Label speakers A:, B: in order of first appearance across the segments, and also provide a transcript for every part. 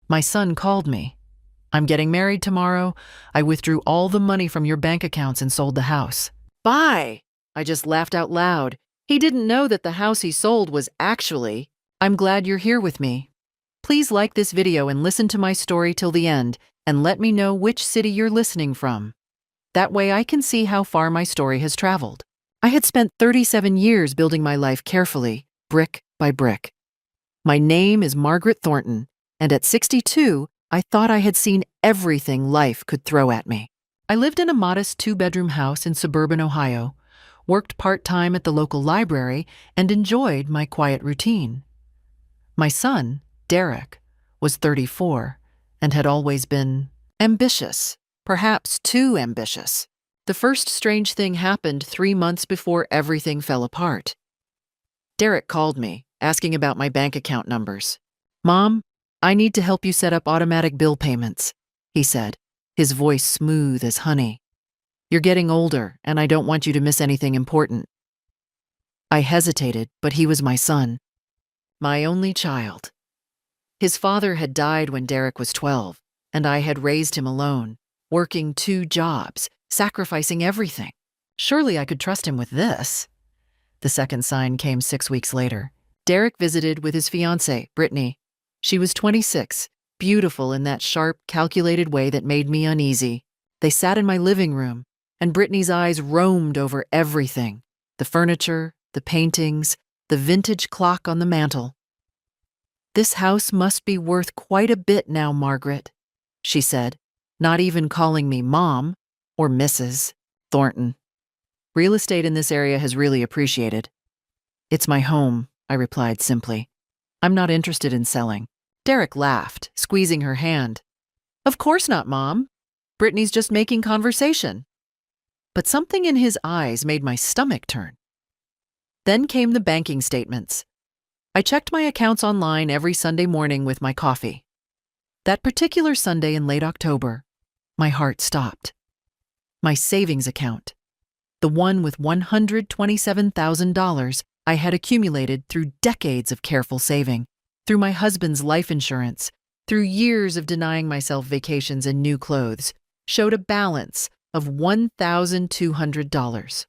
A: My son called me. I'm getting married tomorrow. I withdrew all the money from your bank accounts and sold the house. Bye! I just laughed out loud. He didn't know that the house he sold was actually, I'm glad you're here with me. Please like this video and listen to my story till the end, and let me know which city you're listening from. That way I can see how far my story has traveled. I had spent 37 years building my life carefully, brick by brick. My name is Margaret Thornton, and at 62, I thought I had seen everything life could throw at me. I lived in a modest 2-bedroom house in suburban Ohio, worked part-time at the local library, and enjoyed my quiet routine. My son, Derek, was 34 and had always been ambitious, perhaps too ambitious. The first strange thing happened 3 months before everything fell apart. Derek called me, asking about my bank account numbers. "Mom, I need to help you set up automatic bill payments," he said, his voice smooth as honey. "You're getting older, and I don't want you to miss anything important." I hesitated, but he was my son, my only child. His father had died when Derek was 12, and I had raised him alone, working 2 jobs, sacrificing everything. Surely I could trust him with this. The second sign came 6 weeks later. Derek visited with his fiancée, Brittany. She was 26, beautiful in that sharp, calculated way that made me uneasy. They sat in my living room, and Brittany's eyes roamed over everything: the furniture, the paintings, the vintage clock on the mantel. "This house must be worth quite a bit now, Margaret," she said, not even calling me Mom or Mrs. Thornton. "Real estate in this area has really appreciated." "It's my home," I replied simply. "I'm not interested in selling." Derek laughed, squeezing her hand. "Of course not, Mom. Brittany's just making conversation." But something in his eyes made my stomach turn. Then came the banking statements. I checked my accounts online every Sunday morning with my coffee. That particular Sunday in late October, my heart stopped. My savings account, the one with $127,000 I had accumulated through decades of careful saving, through my husband's life insurance, through years of denying myself vacations and new clothes, showed a balance of $1,200.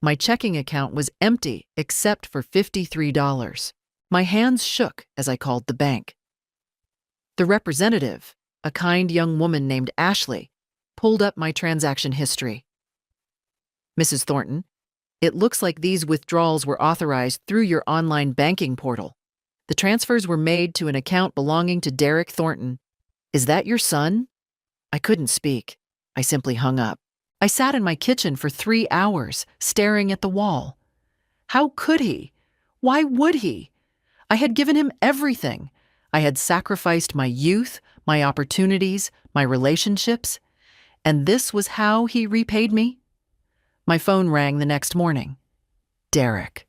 A: My checking account was empty except for $53. My hands shook as I called the bank. The representative, a kind young woman named Ashley, pulled up my transaction history. "Mrs. Thornton, it looks like these withdrawals were authorized through your online banking portal. The transfers were made to an account belonging to Derek Thornton. Is that your son?" I couldn't speak. I simply hung up. I sat in my kitchen for 3 hours, staring at the wall. How could he? Why would he? I had given him everything. I had sacrificed my youth, my opportunities, my relationships, and this was how he repaid me? My phone rang the next morning. Derek.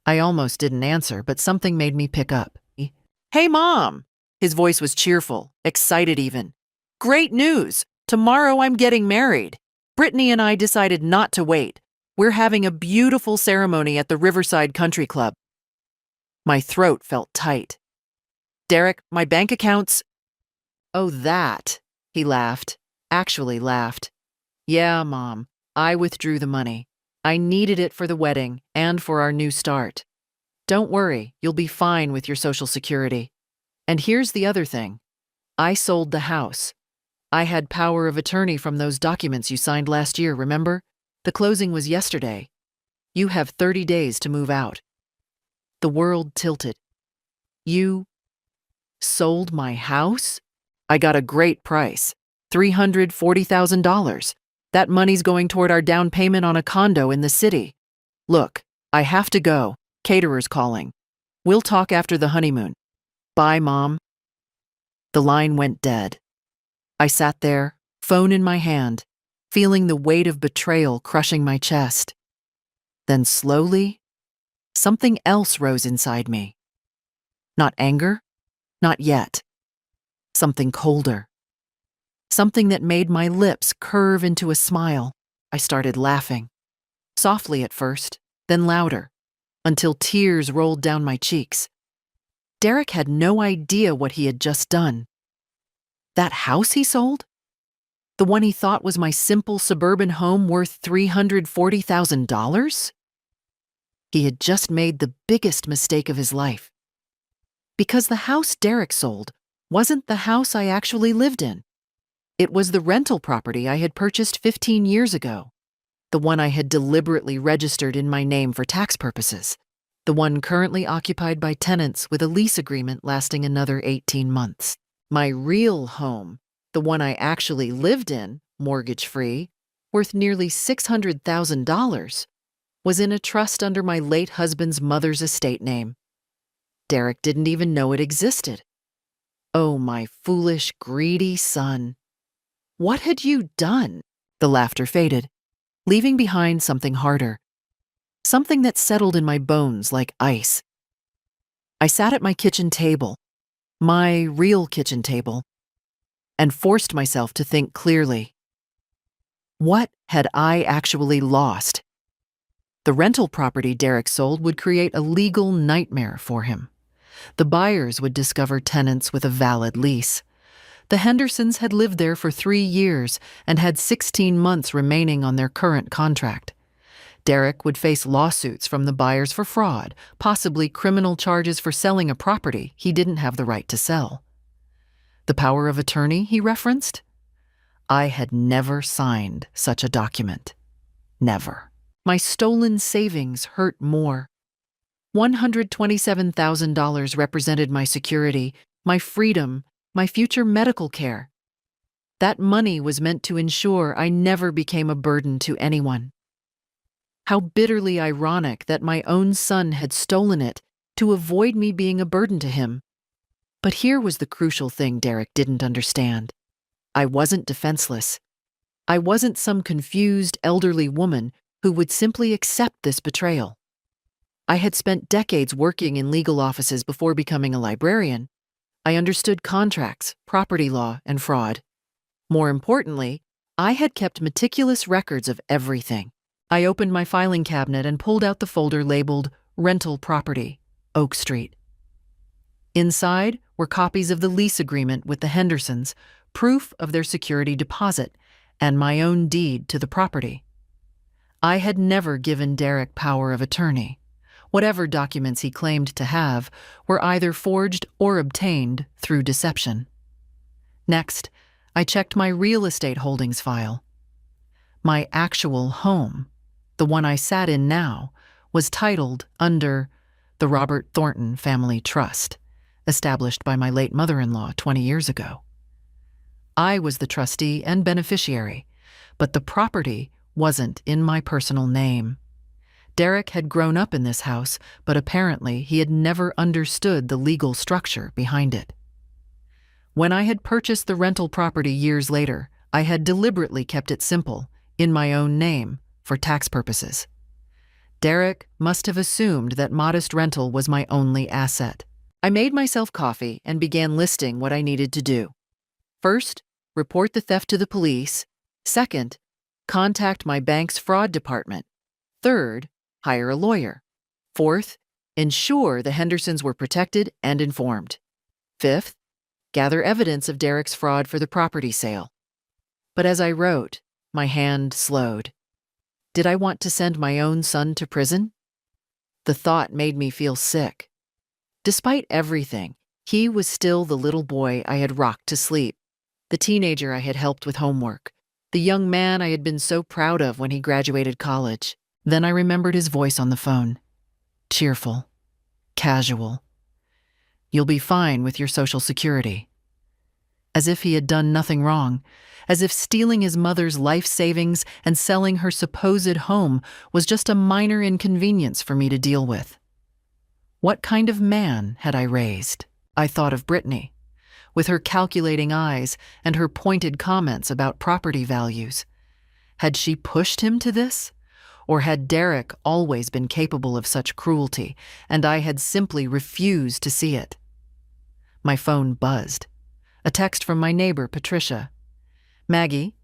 A: I almost didn't answer, but something made me pick up. "Hey, Mom!" His voice was cheerful, excited even. "Great news! Tomorrow I'm getting married. Brittany and I decided not to wait. We're having a beautiful ceremony at the Riverside Country Club." My throat felt tight. "Derek, my bank accounts—" "Oh, that," he laughed, actually laughed. "Yeah, Mom, I withdrew the money. I needed it for the wedding and for our new start. Don't worry, you'll be fine with your Social Security. And here's the other thing. I sold the house. I had power of attorney from those documents you signed last year, remember? The closing was yesterday. You have 30 days to move out." The world tilted. "You sold my house?" "I got a great price, $340,000. That money's going toward our down payment on a condo in the city. Look, I have to go. Caterer's calling. We'll talk after the honeymoon. Bye, Mom." The line went dead. I sat there, phone in my hand, feeling the weight of betrayal crushing my chest. Then slowly, something else rose inside me. Not anger, not yet. Something colder. Something that made my lips curve into a smile. I started laughing. Softly at first, then louder, until tears rolled down my cheeks. Derek had no idea what he had just done. That house he sold? The one he thought was my simple suburban home worth $340,000? He had just made the biggest mistake of his life. Because the house Derek sold wasn't the house I actually lived in. It was the rental property I had purchased 15 years ago, the one I had deliberately registered in my name for tax purposes, the one currently occupied by tenants with a lease agreement lasting another 18 months. My real home, the one I actually lived in, mortgage-free, worth nearly $600,000, was in a trust under my late husband's mother's estate name. Derek didn't even know it existed. Oh, my foolish, greedy son. What had you done? The laughter faded, leaving behind something harder, something that settled in my bones like ice. I sat at my kitchen table, my real kitchen table, and forced myself to think clearly. What had I actually lost? The rental property Derek sold would create a legal nightmare for him. The buyers would discover tenants with a valid lease. The Hendersons had lived there for 3 years and had 16 months remaining on their current contract. Derek would face lawsuits from the buyers for fraud, possibly criminal charges for selling a property he didn't have the right to sell. The power of attorney he referenced? I had never signed such a document. Never. My stolen savings hurt more. $127,000 represented my security, my freedom, my future medical care. That money was meant to ensure I never became a burden to anyone. How bitterly ironic that my own son had stolen it to avoid me being a burden to him. But here was the crucial thing Derek didn't understand. I wasn't defenseless. I wasn't some confused elderly woman who would simply accept this betrayal. I had spent decades working in legal offices before becoming a librarian. I understood contracts, property law, and fraud. More importantly, I had kept meticulous records of everything. I opened my filing cabinet and pulled out the folder labeled Rental Property, Oak Street. Inside were copies of the lease agreement with the Hendersons, proof of their security deposit, and my own deed to the property. I had never given Derek power of attorney. Whatever documents he claimed to have were either forged or obtained through deception. Next, I checked my real estate holdings file. My actual home, the one I sat in now, was titled under the Robert Thornton Family Trust, established by my late mother-in-law 20 years ago. I was the trustee and beneficiary, but the property wasn't in my personal name. Derek had grown up in this house, but apparently he had never understood the legal structure behind it. When I had purchased the rental property years later, I had deliberately kept it simple, in my own name, for tax purposes. Derek must have assumed that modest rental was my only asset. I made myself coffee and began listing what I needed to do. First, report the theft to the police. Second, contact my bank's fraud department. Third, hire a lawyer. Fourth, ensure the Hendersons were protected and informed. Fifth, gather evidence of Derek's fraud for the property sale. But as I wrote, my hand slowed. Did I want to send my own son to prison? The thought made me feel sick. Despite everything, he was still the little boy I had rocked to sleep, the teenager I had helped with homework, the young man I had been so proud of when he graduated college. Then I remembered his voice on the phone. Cheerful. Casual. You'll be fine with your Social Security. As if he had done nothing wrong, as if stealing his mother's life savings and selling her supposed home was just a minor inconvenience for me to deal with. What kind of man had I raised? I thought of Brittany, with her calculating eyes and her pointed comments about property values. Had she pushed him to this? Or had Derek always been capable of such cruelty, and I had simply refused to see it? My phone buzzed. A text from my neighbor, Patricia. Maggie,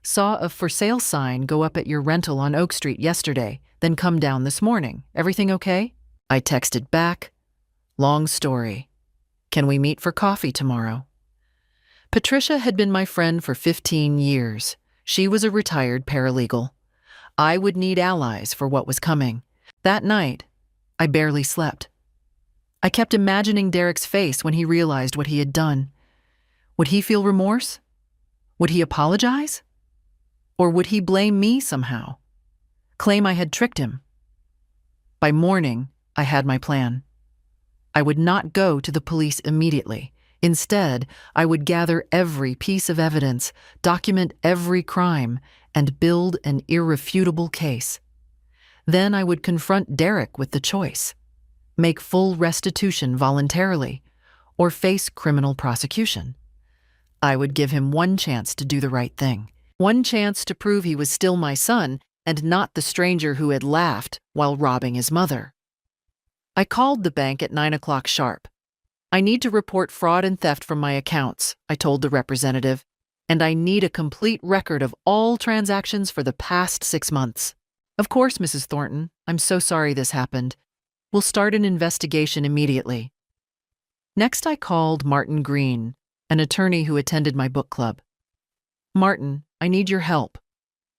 A: saw a for sale sign go up at your rental on Oak Street yesterday, then come down this morning. Everything okay? I texted back. Long story. Can we meet for coffee tomorrow? Patricia had been my friend for 15 years. She was a retired paralegal. I would need allies for what was coming. That night, I barely slept. I kept imagining Derek's face when he realized what he had done. Would he feel remorse? Would he apologize? Or would he blame me somehow? Claim I had tricked him? By morning, I had my plan. I would not go to the police immediately. Instead, I would gather every piece of evidence, document every crime, and build an irrefutable case. Then I would confront Derek with the choice: make full restitution voluntarily, or face criminal prosecution. I would give him one chance to do the right thing, one chance to prove he was still my son and not the stranger who had laughed while robbing his mother. I called the bank at 9 o'clock sharp. I need to report fraud and theft from my accounts, I told the representative, and I need a complete record of all transactions for the past 6 months. Of course, Mrs. Thornton, I'm so sorry this happened. We'll start an investigation immediately. Next, I called Martin Green, an attorney who attended my book club. Martin, I need your help.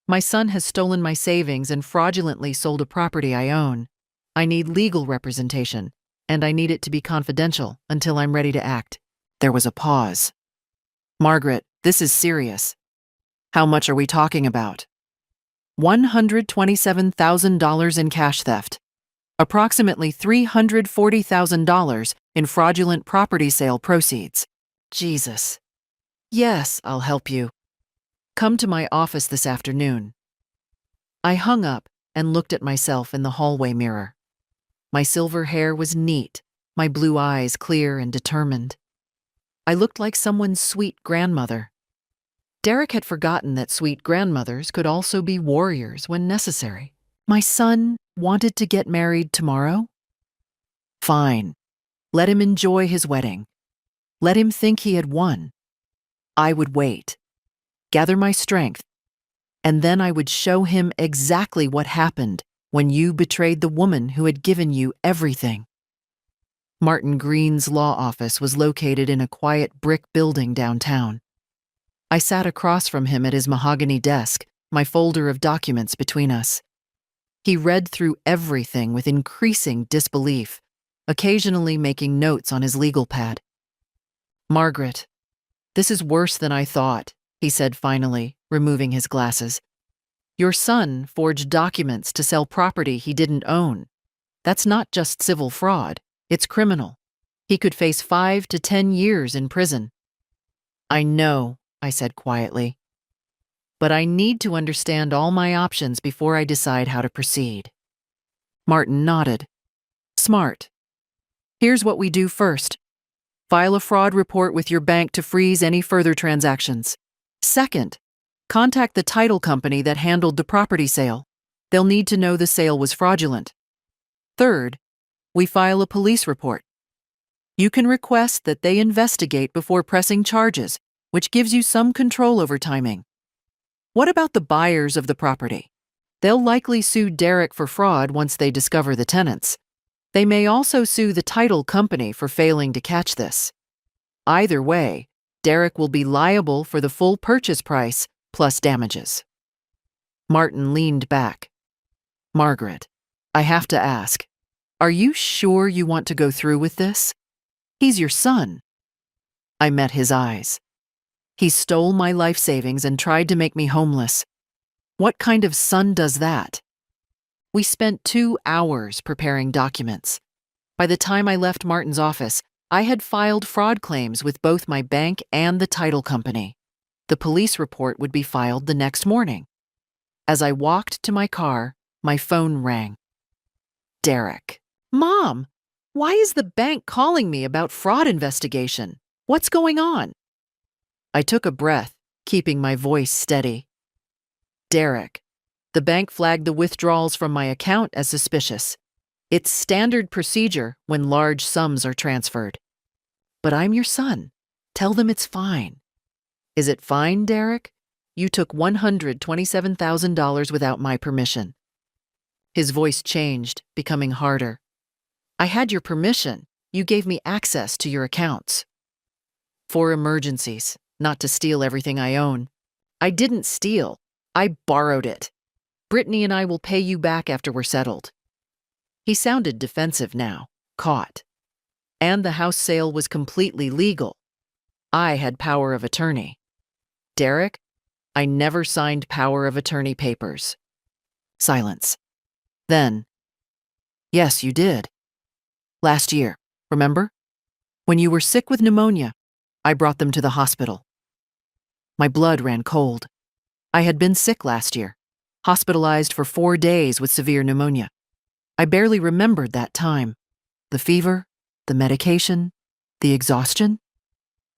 A: My son has stolen my savings and fraudulently sold a property I own. I need legal representation, and I need it to be confidential until I'm ready to act. There was a pause. Margaret, this is serious. How much are we talking about? $127,000 in cash theft, approximately $340,000 in fraudulent property sale proceeds. Jesus. Yes, I'll help you. Come to my office this afternoon. I hung up and looked at myself in the hallway mirror. My silver hair was neat, my blue eyes clear and determined. I looked like someone's sweet grandmother. Derek had forgotten that sweet grandmothers could also be warriors when necessary. My son wanted to get married tomorrow? Fine. Let him enjoy his wedding. Let him think he had won. I would wait, gather my strength, and then I would show him exactly what happened when you betrayed the woman who had given you everything. Martin Green's law office was located in a quiet brick building downtown. I sat across from him at his mahogany desk, my folder of documents between us. He read through everything with increasing disbelief, occasionally making notes on his legal pad. Margaret, this is worse than I thought, he said finally, removing his glasses. Your son forged documents to sell property he didn't own. That's not just civil fraud, it's criminal. He could face 5 to 10 years in prison. I know, I said quietly, but I need to understand all my options before I decide how to proceed. Martin nodded. Smart. Here's what we do first. File a fraud report with your bank to freeze any further transactions. Second, contact the title company that handled the property sale. They'll need to know the sale was fraudulent. Third, we file a police report. You can request that they investigate before pressing charges, which gives you some control over timing. What about the buyers of the property? They'll likely sue Derek for fraud once they discover the tenants. They may also sue the title company for failing to catch this. Either way, Derek will be liable for the full purchase price plus damages. Martin leaned back. Margaret, I have to ask, are you sure you want to go through with this? He's your son. I met his eyes. He stole my life savings and tried to make me homeless. What kind of son does that? We spent 2 hours preparing documents. By the time I left Martin's office, I had filed fraud claims with both my bank and the title company. The police report would be filed the next morning. As I walked to my car, my phone rang. Derek. Mom, why is the bank calling me about fraud investigation? What's going on? I took a breath, keeping my voice steady. Derek, the bank flagged the withdrawals from my account as suspicious. It's standard procedure when large sums are transferred. But I'm your son. Tell them it's fine. Is it fine, Derek? You took $127,000 without my permission. His voice changed, becoming harder. I had your permission. You gave me access to your accounts. For emergencies, not to steal everything I own. I didn't steal. I borrowed it. Brittany and I will pay you back after we're settled. He sounded defensive now, caught. And the house sale was completely legal. I had power of attorney. Derek, I never signed power of attorney papers. Silence. Then, yes, you did. Last year, remember? When you were sick with pneumonia, I brought them to the hospital. My blood ran cold. I had been sick last year, hospitalized for 4 days with severe pneumonia. I barely remembered that time. The fever, the medication, the exhaustion.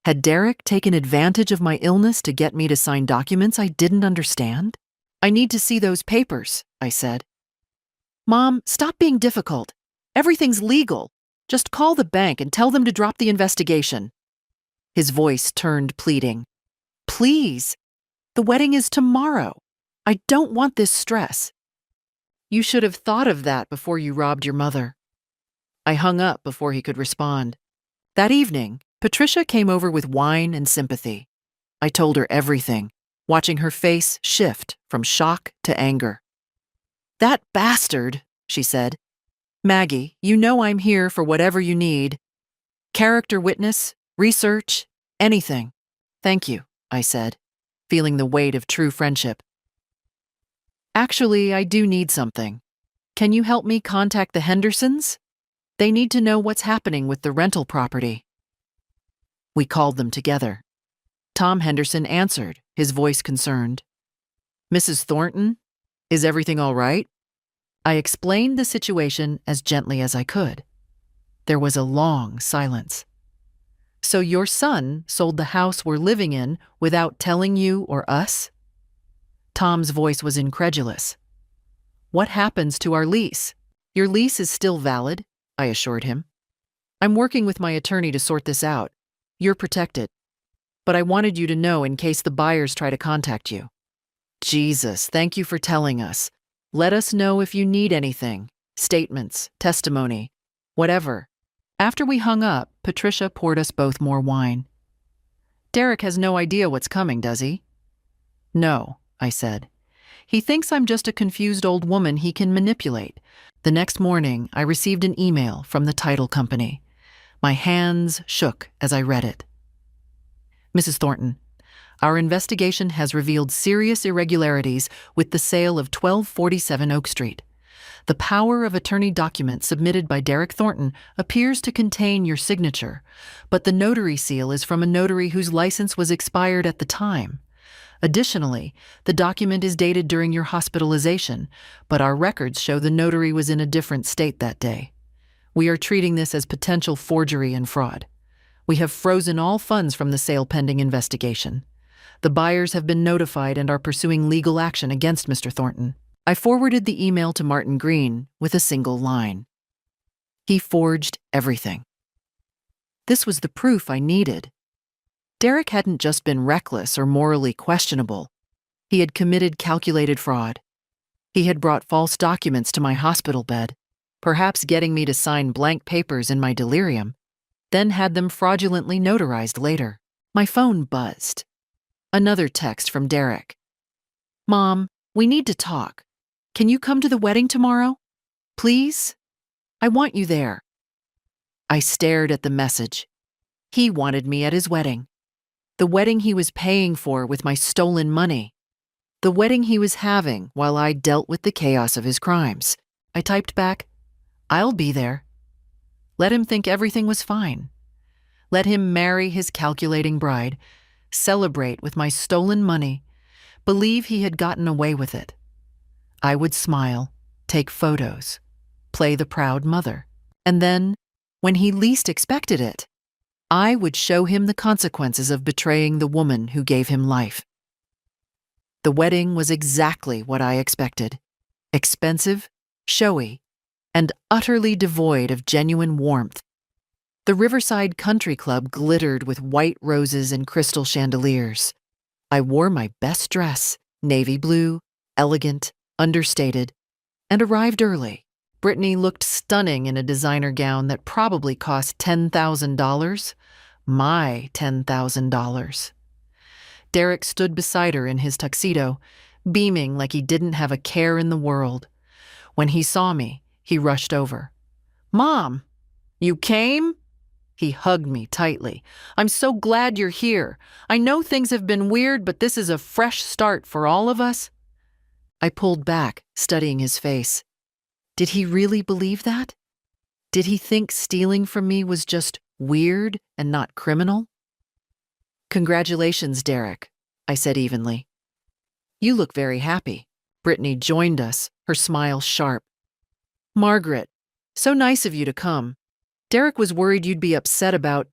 A: Had Derek taken advantage of my illness to get me to sign documents I didn't understand? I need to see those papers, I said. Mom, stop being difficult. Everything's legal. Just call the bank and tell them to drop the investigation. His voice turned pleading. Please. The wedding is tomorrow. I don't want this stress. You should have thought of that before you robbed your mother. I hung up before he could respond. That evening, Patricia came over with wine and sympathy. I told her everything, watching her face shift from shock to anger. That bastard, she said. Maggie, you know I'm here for whatever you need. Character witness, research, anything. Thank you, I said, feeling the weight of true friendship. Actually, I do need something. Can you help me contact the Hendersons? They need to know what's happening with the rental property. We called them together. Tom Henderson answered, his voice concerned. Mrs. Thornton, is everything all right? I explained the situation as gently as I could. There was a long silence. So your son sold the house we're living in without telling you or us? Tom's voice was incredulous. What happens to our lease? Your lease is still valid, I assured him. I'm working with my attorney to sort this out. You're protected. But I wanted you to know in case the buyers try to contact you. Jesus, thank you for telling us. Let us know if you need anything. Statements, testimony, whatever. After we hung up, Patricia poured us both more wine. Derek has no idea what's coming, does he? No, I said. He thinks I'm just a confused old woman he can manipulate. The next morning, I received an email from the title company. My hands shook as I read it. Mrs. Thornton, our investigation has revealed serious irregularities with the sale of 1247 Oak Street. The power of attorney document submitted by Derek Thornton appears to contain your signature, but the notary seal is from a notary whose license was expired at the time. Additionally, the document is dated during your hospitalization, but our records show the notary was in a different state that day. We are treating this as potential forgery and fraud. We have frozen all funds from the sale pending investigation. The buyers have been notified and are pursuing legal action against Mr. Thornton. I forwarded the email to Martin Green with a single line. He forged everything. This was the proof I needed. Derek hadn't just been reckless or morally questionable. He had committed calculated fraud. He had brought false documents to my hospital bed, perhaps getting me to sign blank papers in my delirium, then had them fraudulently notarized later. My phone buzzed. Another text from Derek. Mom, we need to talk. Can you come to the wedding tomorrow? Please? I want you there. I stared at the message. He wanted me at his wedding. The wedding he was paying for with my stolen money. The wedding he was having while I dealt with the chaos of his crimes. I typed back, I'll be there. Let him think everything was fine. Let him marry his calculating bride, celebrate with my stolen money, believe he had gotten away with it. I would smile, take photos, play the proud mother, and then, when he least expected it, I would show him the consequences of betraying the woman who gave him life. The wedding was exactly what I expected. Expensive, showy, and utterly devoid of genuine warmth. The Riverside Country Club glittered with white roses and crystal chandeliers. I wore my best dress, navy blue, elegant, understated, and arrived early. Brittany looked stunning in a designer gown that probably cost $10,000. My $10,000. Derek stood beside her in his tuxedo, beaming like he didn't have a care in the world. When he saw me, he rushed over. "Mom, you came?" He hugged me tightly. "I'm so glad you're here. I know things have been weird, but this is a fresh start for all of us." I pulled back, studying his face. Did he really believe that? Did he think stealing from me was just weird and not criminal? "Congratulations, Derek," I said evenly. "You look very happy." Brittany joined us, her smile sharp. "Margaret, so nice of you to come. Derek was worried you'd be upset about,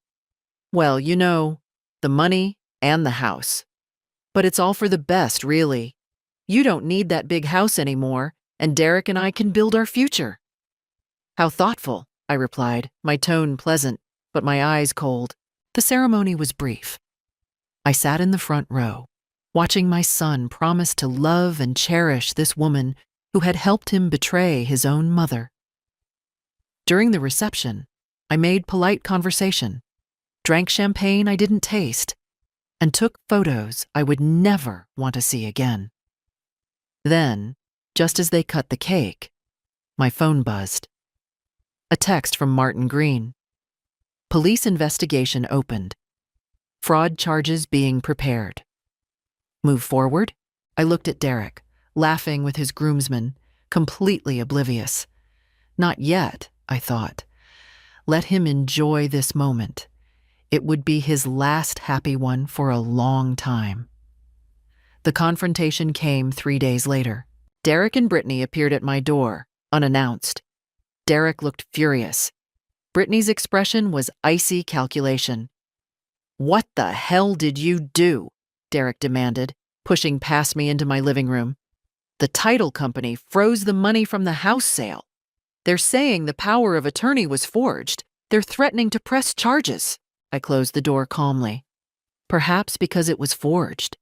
A: well, you know, the money and the house. But it's all for the best, really. You don't need that big house anymore, and Derek and I can build our future." "How thoughtful," I replied, my tone pleasant, but my eyes cold. The ceremony was brief. I sat in the front row, watching my son promise to love and cherish this woman who had helped him betray his own mother. During the reception, I made polite conversation, drank champagne I didn't taste, and took photos I would never want to see again. Then, just as they cut the cake, my phone buzzed. A text from Martin Green. "Police investigation opened. Fraud charges being prepared." Move forward? I looked at Derek, laughing with his groomsmen, completely oblivious. Not yet, I thought. Let him enjoy this moment. It would be his last happy one for a long time. The confrontation came 3 days later. Derek and Brittany appeared at my door, unannounced. Derek looked furious. Brittany's expression was icy calculation. "What the hell did you do?" Derek demanded, pushing past me into my living room. "The title company froze the money from the house sale. They're saying the power of attorney was forged. They're threatening to press charges." I closed the door calmly. "Perhaps because it was forged.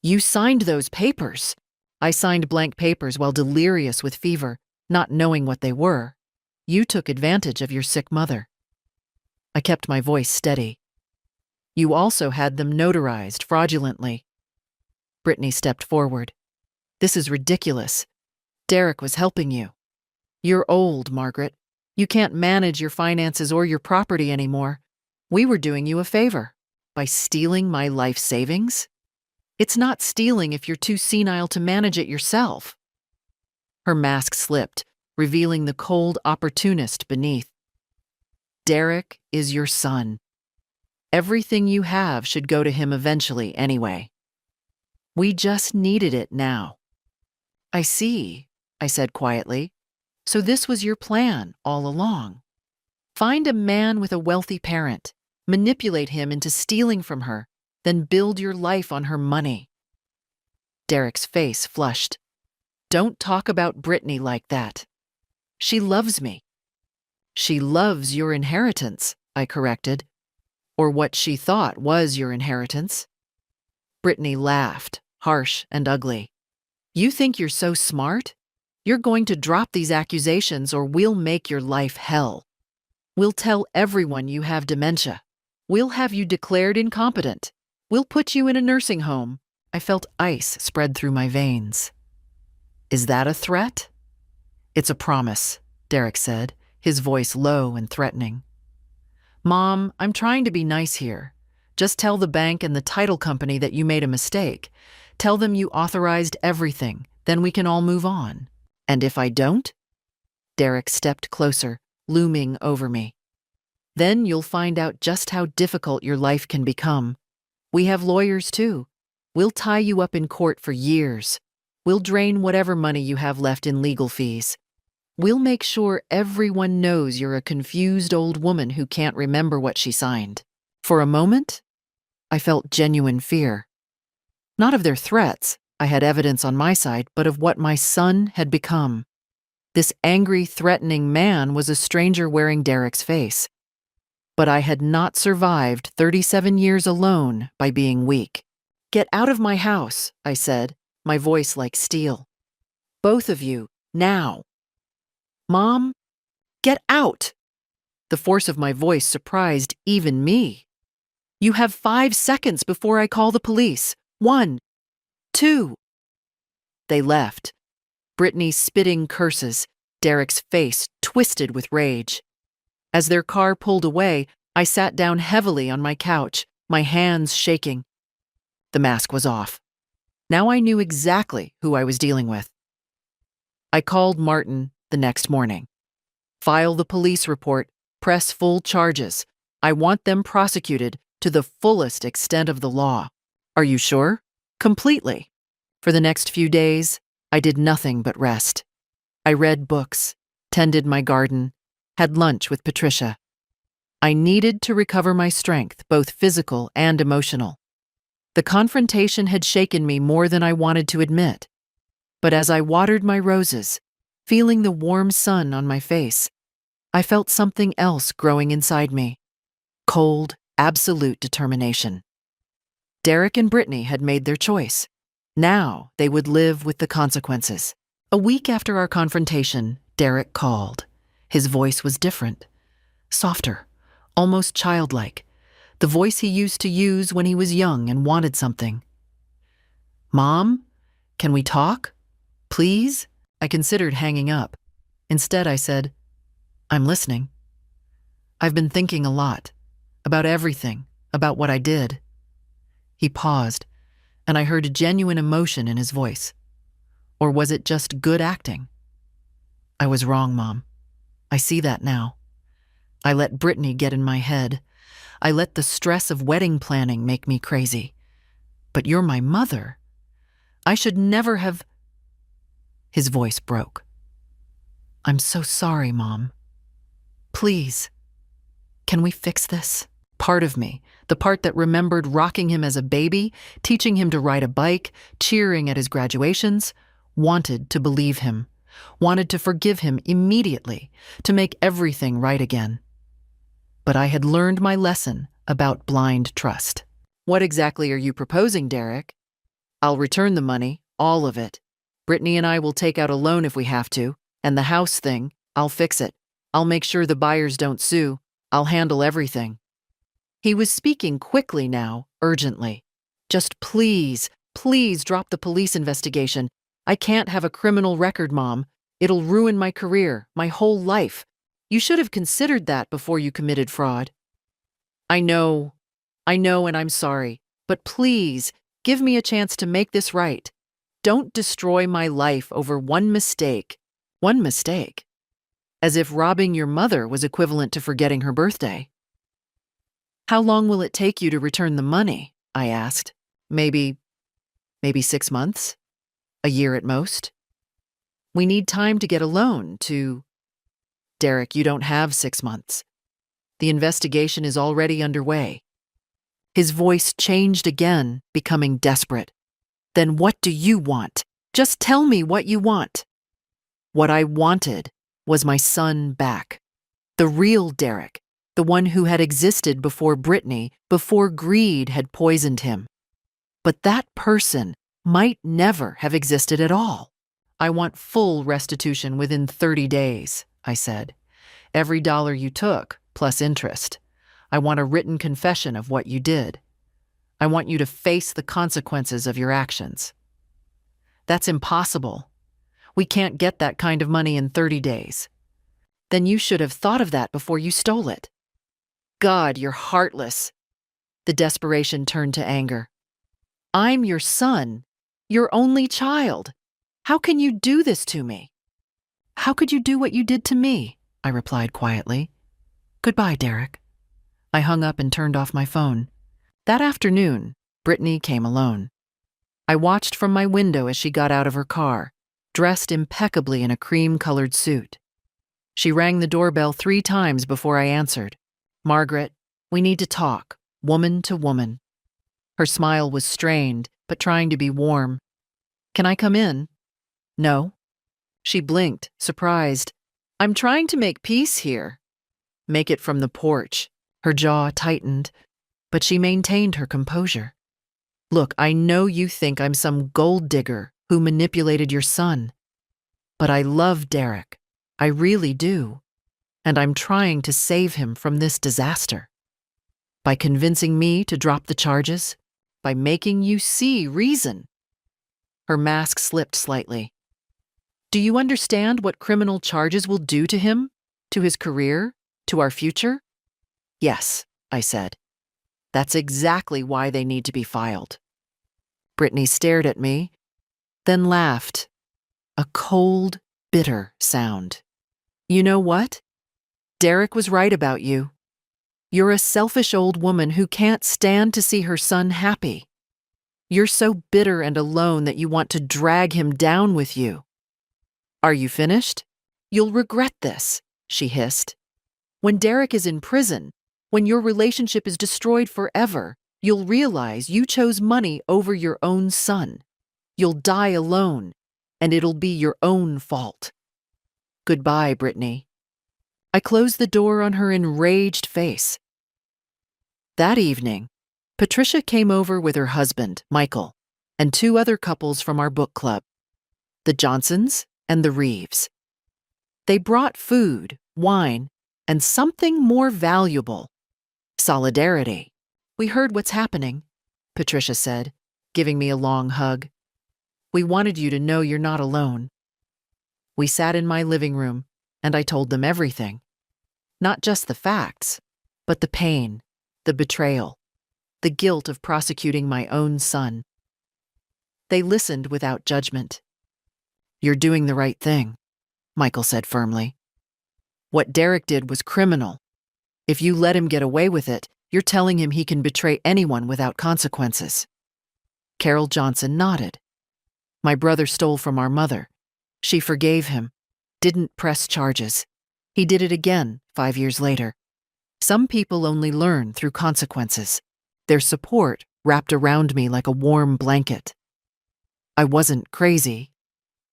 A: You signed those papers." I signed blank papers while delirious with fever, not knowing what they were. "You took advantage of your sick mother." I kept my voice steady. "You also had them notarized fraudulently." Brittany stepped forward. "This is ridiculous. Derek was helping you. You're old, Margaret. You can't manage your finances or your property anymore. We were doing you a favor by stealing my life savings. It's not stealing if you're too senile to manage it yourself." Her mask slipped, revealing the cold opportunist beneath. "Derek is your son. Everything you have should go to him eventually anyway. We just needed it now." "I see," I said quietly. "So this was your plan all along. Find a man with a wealthy parent, manipulate him into stealing from her, then build your life on her money." Derek's face flushed. "Don't talk about Brittany like that. She loves me." "She loves your inheritance," I corrected. "Or what she thought was your inheritance." Brittany laughed, harsh and ugly. "You think you're so smart? You're going to drop these accusations or we'll make your life hell. We'll tell everyone you have dementia. We'll have you declared incompetent. We'll put you in a nursing home." I felt ice spread through my veins. "Is that a threat?" "It's a promise," Derek said, his voice low and threatening. "Mom, I'm trying to be nice here. Just tell the bank and the title company that you made a mistake. Tell them you authorized everything, then we can all move on. And if I don't?" Derek stepped closer, looming over me. "Then you'll find out just how difficult your life can become. We have lawyers too. We'll tie you up in court for years. We'll drain whatever money you have left in legal fees. We'll make sure everyone knows you're a confused old woman who can't remember what she signed." For a moment, I felt genuine fear. Not of their threats, I had evidence on my side, but of what my son had become. This angry, threatening man was a stranger wearing Derek's face. But I had not survived 37 years alone by being weak. "Get out of my house," I said, my voice like steel. "Both of you, now." "Mom, get out!" The force of my voice surprised even me. "You have 5 seconds before I call the police, 1, 2. They left. Brittany spitting curses, Derek's face twisted with rage. As their car pulled away, I sat down heavily on my couch, my hands shaking. The mask was off. Now I knew exactly who I was dealing with. I called Martin the next morning. File the police report, press full charges. I want them prosecuted to the fullest extent of the law. Are you sure? Completely. For the next few days, I did nothing but rest. I read books, tended my garden, had lunch with Patricia. I needed to recover my strength, both physical and emotional. The confrontation had shaken me more than I wanted to admit. But as I watered my roses, feeling the warm sun on my face, I felt something else growing inside me. Cold, absolute determination. Derek and Brittany had made their choice. Now they would live with the consequences. A week after our confrontation, Derek called. His voice was different, softer, almost childlike, the voice he used to use when he was young and wanted something. "Mom, can we talk? Please?" I considered hanging up. Instead, I said, "I'm listening. I've been thinking a lot, about everything, about what I did." He paused, and I heard a genuine emotion in his voice. Or was it just good acting? "I was wrong, Mom. I see that now. I let Brittany get in my head. I let the stress of wedding planning make me crazy. But you're my mother. I should never have—" His voice broke. "I'm so sorry, Mom. Please, can we fix this?" Part of me, the part that remembered rocking him as a baby, teaching him to ride a bike, cheering at his graduations, wanted to believe him, wanted to forgive him immediately, to make everything right again. But I had learned my lesson about blind trust. "What exactly are you proposing, Derek?" "I'll return the money, all of it. Brittany and I will take out a loan if we have to, and the house thing, I'll fix it. I'll make sure the buyers don't sue. I'll handle everything." He was speaking quickly now, urgently. "Just please, please drop the police investigation. I can't have a criminal record, Mom. It'll ruin my career, my whole life. You should have considered that before you committed fraud." I know, and I'm sorry, but please, give me a chance to make this right. Don't destroy my life over one mistake." One mistake? As if robbing your mother was equivalent to forgetting her birthday. "How long will it take you to return the money?" I asked. Maybe 6 months? A year at most? "We need time to get a loan to—" "Derek, you don't have 6 months. The investigation is already underway." His voice changed again, becoming desperate. "Then what do you want? Just tell me what you want." What I wanted was my son back. The real Derek, the one who had existed before Brittany, before greed had poisoned him. But that person might never have existed at all. "I want full restitution within 30 days, I said. "Every dollar you took, plus interest. I want a written confession of what you did. I want you to face the consequences of your actions." "That's impossible. We can't get that kind of money in 30 days. "Then you should have thought of that before you stole it." "God, you're heartless." The desperation turned to anger. "I'm your son, your only child. How can you do this to me?" "How could you do what you did to me?" I replied quietly. "Goodbye, Derek." I hung up and turned off my phone. That afternoon, Brittany came alone. I watched from my window as she got out of her car, dressed impeccably in a cream-colored suit. She rang the doorbell 3 times before I answered. "Margaret, we need to talk, woman to woman." Her smile was strained, but trying to be warm. "Can I come in?" "No." She blinked, surprised. "I'm trying to make peace here." "Make it from the porch." Her jaw tightened, but she maintained her composure. "Look, I know you think I'm some gold digger who manipulated your son. But I love Derek. I really do. And I'm trying to save him from this disaster. By convincing me to drop the charges, by making you see reason. Her mask slipped slightly. Do you understand what criminal charges will do to him, to his career, to our future? Yes, I said. That's exactly why they need to be filed. Brittany stared at me, then laughed. A cold, bitter sound. You know what? Derek was right about you. You're a selfish old woman who can't stand to see her son happy. You're so bitter and alone that you want to drag him down with you. Are you finished? You'll regret this, she hissed. When Derek is in prison, when your relationship is destroyed forever, you'll realize you chose money over your own son. You'll die alone, and it'll be your own fault. Goodbye, Brittany. I closed the door on her enraged face. That evening, Patricia came over with her husband, Michael, and 2 other couples from our book club, the Johnsons and the Reeves. They brought food, wine, and something more valuable, solidarity. We heard what's happening, Patricia said, giving me a long hug. We wanted you to know you're not alone. We sat in my living room, and I told them everything. Not just the facts, but the pain, the betrayal, the guilt of prosecuting my own son. They listened without judgment. You're doing the right thing, Michael said firmly. What Derek did was criminal. If you let him get away with it, you're telling him he can betray anyone without consequences. Carol Johnson nodded. My brother stole from our mother. She forgave him, didn't press charges. He did it again 5 years later. Some people only learn through consequences. Their support wrapped around me like a warm blanket. I wasn't crazy.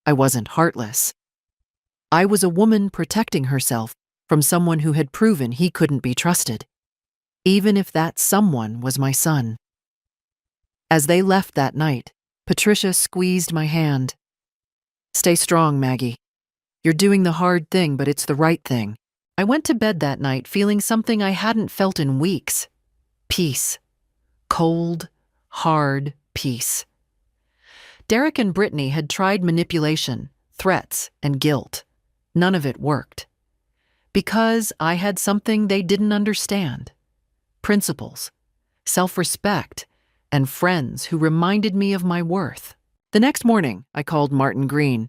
A: I wasn't heartless. I was a woman protecting herself from someone who had proven he couldn't be trusted, even if that someone was my son. As they left that night, Patricia squeezed my hand. Stay strong, Maggie. You're doing the hard thing, but it's the right thing. I went to bed that night feeling something I hadn't felt in weeks. Peace. Cold, hard peace. Derek and Brittany had tried manipulation, threats, and guilt. None of it worked. Because I had something they didn't understand. Principles, self-respect, and friends who reminded me of my worth. The next morning, I called Martin Green.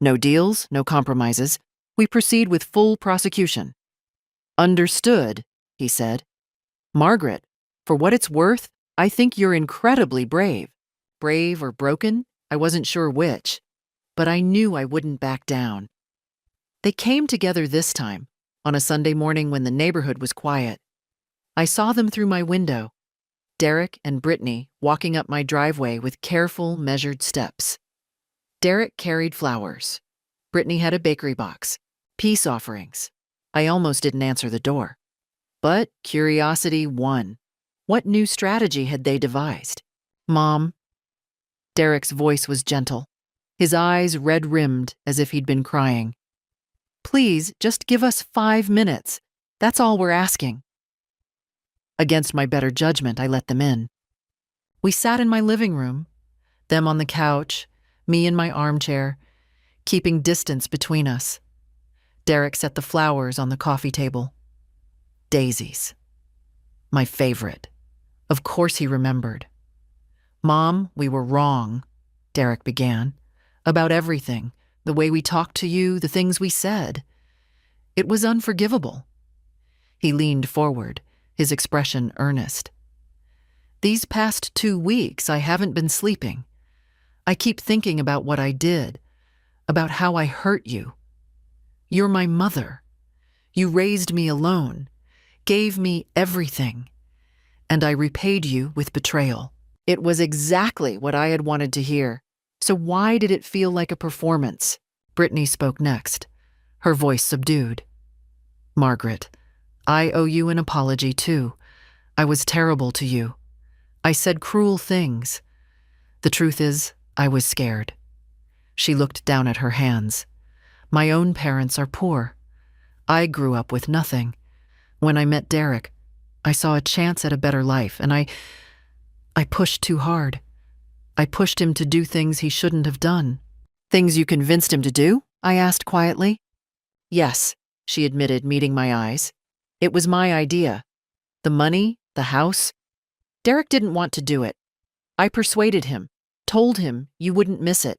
A: No deals, no compromises. We proceed with full prosecution. Understood, he said. Margaret, for what it's worth, I think you're incredibly brave. Brave or broken, I wasn't sure which, but I knew I wouldn't back down. They came together this time, on a Sunday morning when the neighborhood was quiet. I saw them through my window, Derek and Brittany walking up my driveway with careful, measured steps. Derek carried flowers. Brittany had a bakery box, peace offerings. I almost didn't answer the door. But curiosity won. What new strategy had they devised? Mom. Derek's voice was gentle, his eyes red-rimmed as if he'd been crying. Please, just give us 5 minutes. That's all we're asking. Against my better judgment, I let them in. We sat in my living room, them on the couch, me in my armchair, keeping distance between us. Derek set the flowers on the coffee table. Daisies. My favorite. Of course he remembered. Mom, we were wrong, Derek began. About everything, the way we talked to you, the things we said. It was unforgivable. He leaned forward, his expression earnest. These past 2 weeks, I haven't been sleeping. I keep thinking about what I did, about how I hurt you. You're my mother. You raised me alone, gave me everything, and I repaid you with betrayal. It was exactly what I had wanted to hear. So why did it feel like a performance? Brittany spoke next, her voice subdued. Margaret, I owe you an apology too. I was terrible to you. I said cruel things. The truth is, I was scared. She looked down at her hands. My own parents are poor. I grew up with nothing. When I met Derek, I saw a chance at a better life, and I pushed too hard. I pushed him to do things he shouldn't have done. Things you convinced him to do? I asked quietly. Yes, she admitted, meeting my eyes. It was my idea. The money, the house. Derek didn't want to do it. I persuaded him, told him you wouldn't miss it,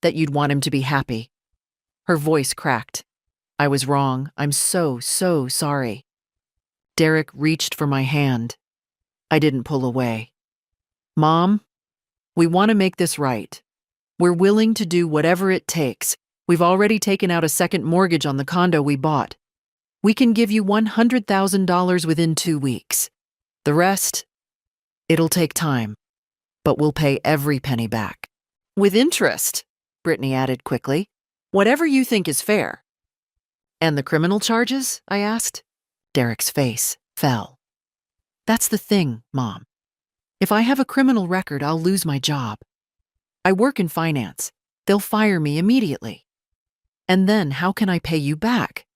A: that you'd want him to be happy. Her voice cracked. I was wrong. I'm so sorry. Derek reached for my hand. I didn't pull away. Mom, we want to make this right. We're willing to do whatever it takes. We've already taken out a second mortgage on the condo we bought. We can give you $100,000 within 2 weeks. The rest, it'll take time, but we'll pay every penny back. With interest, Brittany added quickly. Whatever you think is fair. And the criminal charges? I asked. Derek's face fell. That's the thing, Mom. If I have a criminal record, I'll lose my job. I work in finance. They'll fire me immediately. And then how can I pay you back?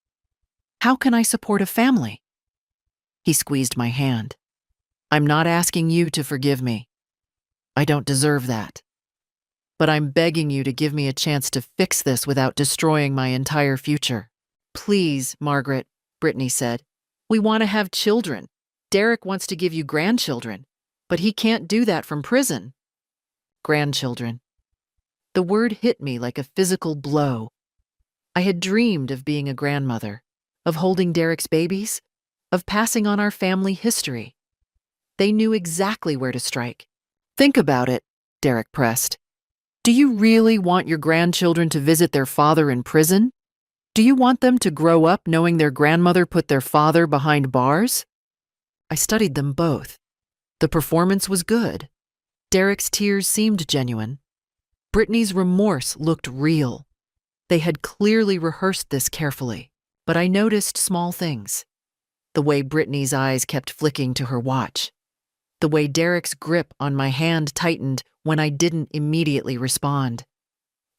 A: How can I support a family? He squeezed my hand. I'm not asking you to forgive me. I don't deserve that. But I'm begging you to give me a chance to fix this without destroying my entire future. Please, Margaret, Brittany said. We want to have children. Derek wants to give you grandchildren, but he can't do that from prison. Grandchildren. The word hit me like a physical blow. I had dreamed of being a grandmother, of holding Derek's babies, of passing on our family history. They knew exactly where to strike. Think about it, Derek pressed. Do you really want your grandchildren to visit their father in prison? Do you want them to grow up knowing their grandmother put their father behind bars? I studied them both. The performance was good. Derek's tears seemed genuine. Brittany's remorse looked real. They had clearly rehearsed this carefully, but I noticed small things. The way Brittany's eyes kept flicking to her watch. The way Derek's grip on my hand tightened when I didn't immediately respond.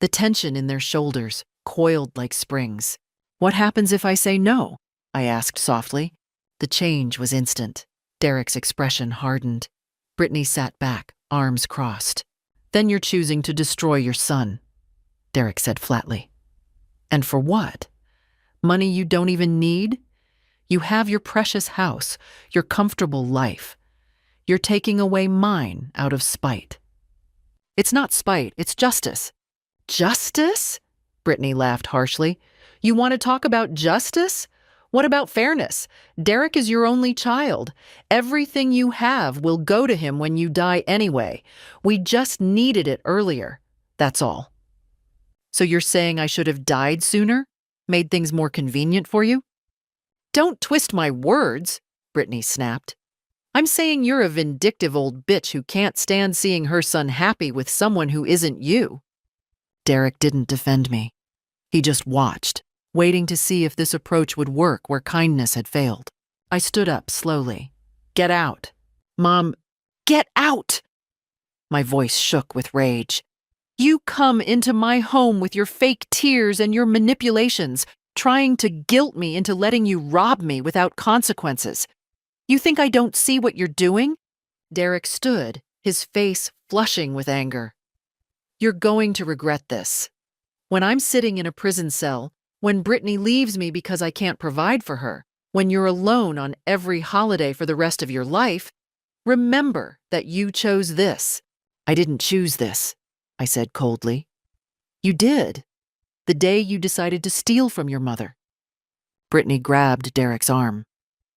A: The tension in their shoulders coiled like springs. What happens if I say no? I asked softly. The change was instant. Derek's expression hardened. Brittany sat back, arms crossed. Then you're choosing to destroy your son, Derek said flatly. And for what? Money you don't even need? You have your precious house, your comfortable life. You're taking away mine out of spite. It's not spite, it's justice. Justice? Brittany laughed harshly. You want to talk about justice? What about fairness? Derek is your only child. Everything you have will go to him when you die anyway. We just needed it earlier. That's all. So you're saying I should have died sooner? Made things more convenient for you? Don't twist my words, Brittany snapped. I'm saying you're a vindictive old bitch who can't stand seeing her son happy with someone who isn't you. Derek didn't defend me. He just watched, waiting to see if this approach would work where kindness had failed. I stood up slowly. Get out. Mom, get out! My voice shook with rage. You come into my home with your fake tears and your manipulations, trying to guilt me into letting you rob me without consequences. You think I don't see what you're doing? Derek stood, his face flushing with anger. You're going to regret this. When I'm sitting in a prison cell, when Brittany leaves me because I can't provide for her, when you're alone on every holiday for the rest of your life, remember that you chose this. I didn't choose this, I said coldly. You did. The day you decided to steal from your mother. Brittany grabbed Derek's arm.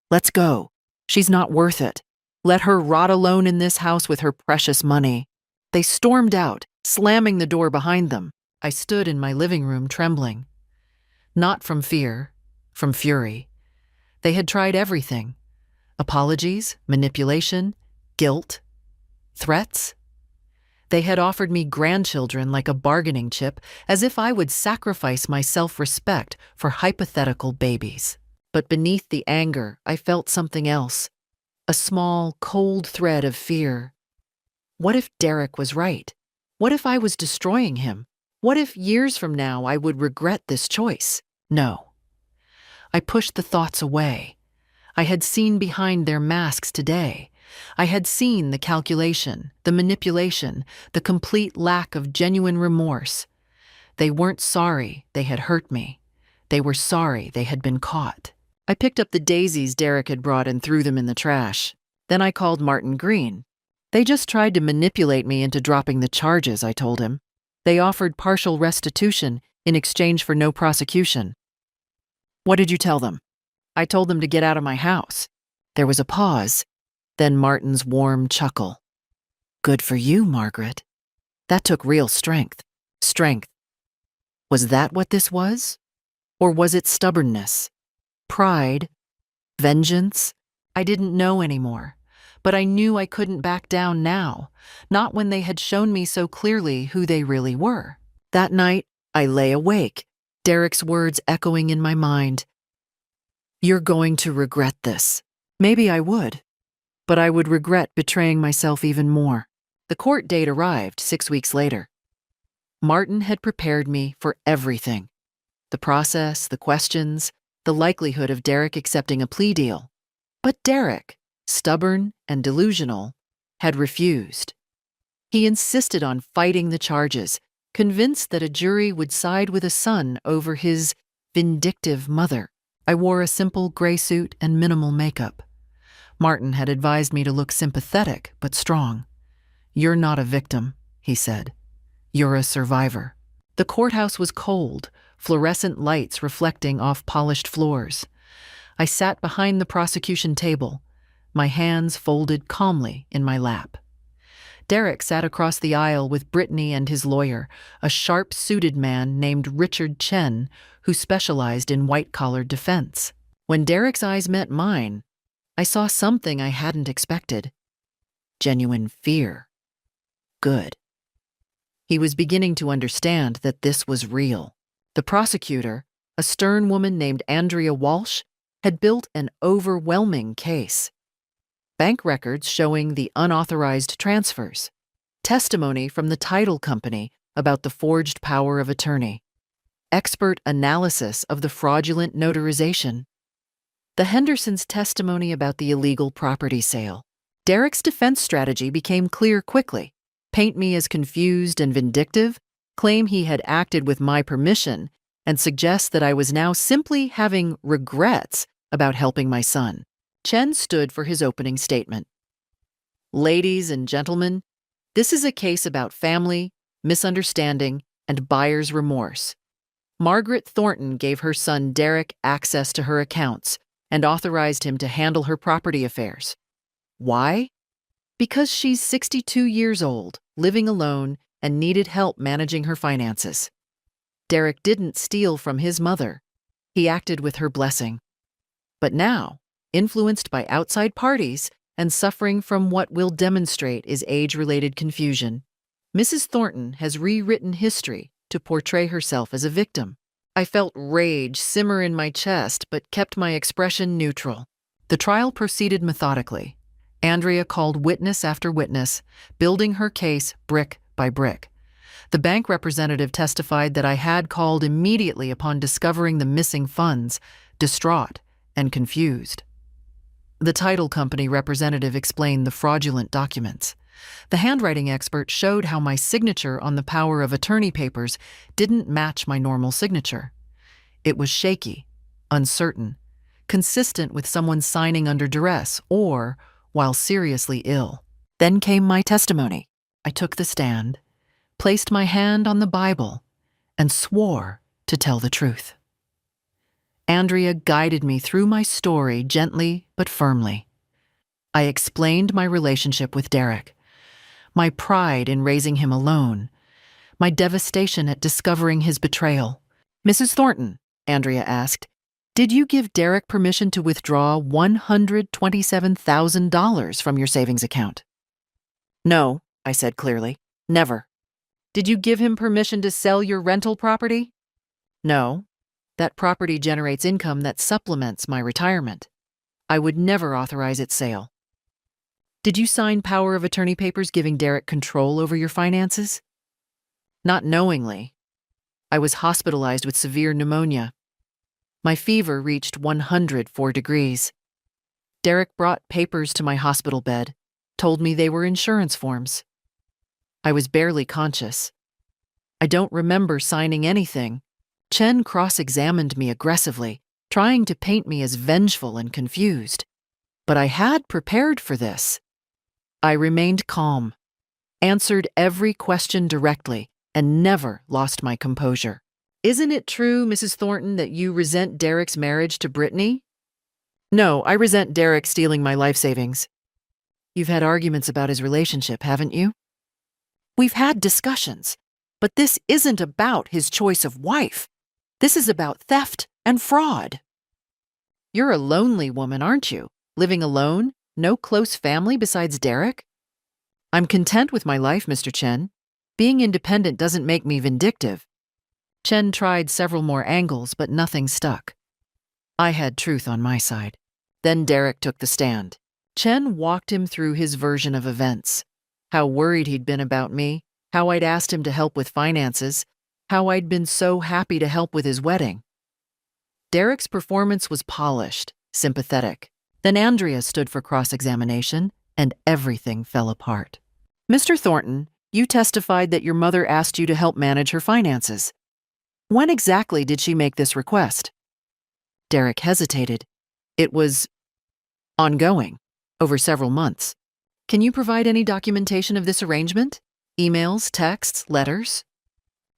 A: Let's go. She's not worth it. Let her rot alone in this house with her precious money. They stormed out, slamming the door behind them. I stood in my living room trembling. Not from fear, from fury. They had tried everything. Apologies, manipulation, guilt, threats. They had offered me grandchildren like a bargaining chip, as if I would sacrifice my self-respect for hypothetical babies. But beneath the anger, I felt something else. A small, cold thread of fear. What if Derek was right? What if I was destroying him? What if years from now I would regret this choice? No. I pushed the thoughts away. I had seen behind their masks today. I had seen the calculation, the manipulation, the complete lack of genuine remorse. They weren't sorry they had hurt me. They were sorry they had been caught. I picked up the daisies Derek had brought and threw them in the trash. Then I called Martin Green. They just tried to manipulate me into dropping the charges, I told him. They offered partial restitution in exchange for no prosecution. What did you tell them? I told them to get out of my house. There was a pause, then Martin's warm chuckle. Good for you, Margaret. That took real strength. Strength. Was that what this was? Or was it stubbornness? Pride? Vengeance? I didn't know anymore. But I knew I couldn't back down now, not when they had shown me so clearly who they really were. That night, I lay awake, Derek's words echoing in my mind. You're going to regret this. Maybe I would, but I would regret betraying myself even more. The court date arrived 6 weeks later. Martin had prepared me for everything. The process, the questions, the likelihood of Derek accepting a plea deal. But Derek, stubborn and delusional, had refused. He insisted on fighting the charges, convinced that a jury would side with a son over his vindictive mother. I wore a simple gray suit and minimal makeup. Martin had advised me to look sympathetic but strong. You're not a victim, he said. You're a survivor. The courthouse was cold, fluorescent lights reflecting off polished floors. I sat behind the prosecution table, my hands folded calmly in my lap. Derek sat across the aisle with Brittany and his lawyer, a sharp-suited man named Richard Chen, who specialized in white-collar defense. When Derek's eyes met mine, I saw something I hadn't expected. Genuine fear. Good. He was beginning to understand that this was real. The prosecutor, a stern woman named Andrea Walsh, had built an overwhelming case. Bank records showing the unauthorized transfers, testimony from the title company about the forged power of attorney, expert analysis of the fraudulent notarization, the Hendersons' testimony about the illegal property sale. Derek's defense strategy became clear quickly. Paint me as confused and vindictive, claim he had acted with my permission, and suggest that I was now simply having regrets about helping my son. Chen stood for his opening statement. Ladies and gentlemen, this is a case about family, misunderstanding, and buyer's remorse. Margaret Thornton gave her son Derek access to her accounts and authorized him to handle her property affairs. Why? Because she's 62 years old, living alone, and needed help managing her finances. Derek didn't steal from his mother. He acted with her blessing. But now, influenced by outside parties and suffering from what will demonstrate is age-related confusion, Mrs. Thornton has rewritten history to portray herself as a victim. I felt rage simmer in my chest but kept my expression neutral. The trial proceeded methodically. Andrea called witness after witness, building her case brick by brick. The bank representative testified that I had called immediately upon discovering the missing funds, distraught and confused. The title company representative explained the fraudulent documents. The handwriting expert showed how my signature on the power of attorney papers didn't match my normal signature. It was shaky, uncertain, consistent with someone signing under duress or while seriously ill. Then came my testimony. I took the stand, placed my hand on the Bible, and swore to tell the truth. Andrea guided me through my story gently but firmly. I explained my relationship with Derek, my pride in raising him alone, my devastation at discovering his betrayal. Mrs. Thornton, Andrea asked, did you give Derek permission to withdraw $127,000 from your savings account? No, I said clearly. Never. Did you give him permission to sell your rental property? No. That property generates income that supplements my retirement. I would never authorize its sale. Did you sign power of attorney papers giving Derek control over your finances? Not knowingly. I was hospitalized with severe pneumonia. My fever reached 104 degrees. Derek brought papers to my hospital bed, told me they were insurance forms. I was barely conscious. I don't remember signing anything. Chen cross-examined me aggressively, trying to paint me as vengeful and confused. But I had prepared for this. I remained calm, answered every question directly, and never lost my composure. Isn't it true, Mrs. Thornton, that you resent Derek's marriage to Brittany? No, I resent Derek stealing my life savings. You've had arguments about his relationship, haven't you? We've had discussions, but this isn't about his choice of wife. This is about theft and fraud. You're a lonely woman, aren't you? Living alone? No close family besides Derek? I'm content with my life, Mr. Chen. Being independent doesn't make me vindictive. Chen tried several more angles, but nothing stuck. I had truth on my side. Then Derek took the stand. Chen walked him through his version of events. How worried he'd been about me, how I'd asked him to help with finances, how I'd been so happy to help with his wedding. Derek's performance was polished, sympathetic. Then Andrea stood for cross-examination, and everything fell apart. Mr. Thornton, you testified that your mother asked you to help manage her finances. When exactly did she make this request? Derek hesitated. It was ongoing, over several months. Can you provide any documentation of this arrangement? Emails, texts, letters?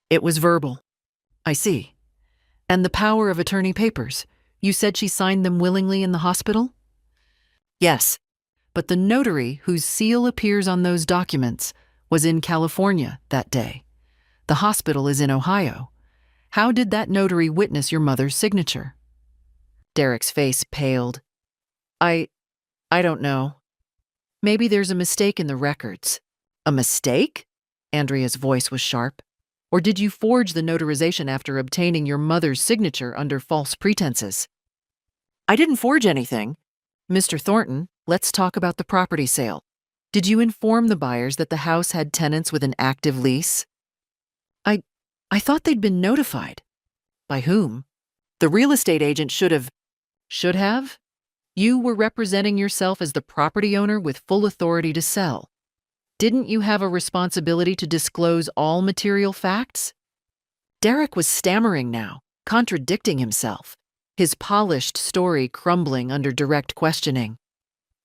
A: It was verbal. I see. And the power of attorney papers. You said she signed them willingly in the hospital? Yes, but the notary whose seal appears on those documents was in California that day. The hospital is in Ohio. How did that notary witness your mother's signature? Derek's face paled. I don't know. Maybe there's a mistake in the records. A mistake? Andrea's voice was sharp. Or did you forge the notarization after obtaining your mother's signature under false pretenses? I didn't forge anything. Mr. Thornton, let's talk about the property sale. Did you inform the buyers that the house had tenants with an active lease? I thought they'd been notified. By whom? The real estate agent should have? You were representing yourself as the property owner with full authority to sell. Didn't you have a responsibility to disclose all material facts? Derek was stammering now, contradicting himself, his polished story crumbling under direct questioning.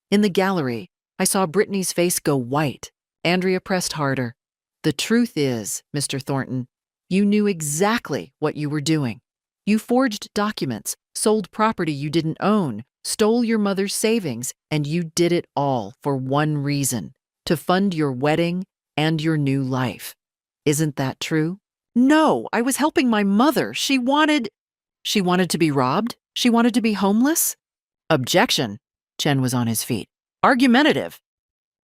A: In the gallery, I saw Brittany's face go white. Andrea pressed harder. The truth is, Mr. Thornton, you knew exactly what you were doing. You forged documents, sold property you didn't own, stole your mother's savings, and you did it all for one reason: to fund your wedding and your new life. Isn't that true? No, I was helping my mother. She wanted to be robbed? She wanted to be homeless? Objection. Chen was on his feet. Argumentative.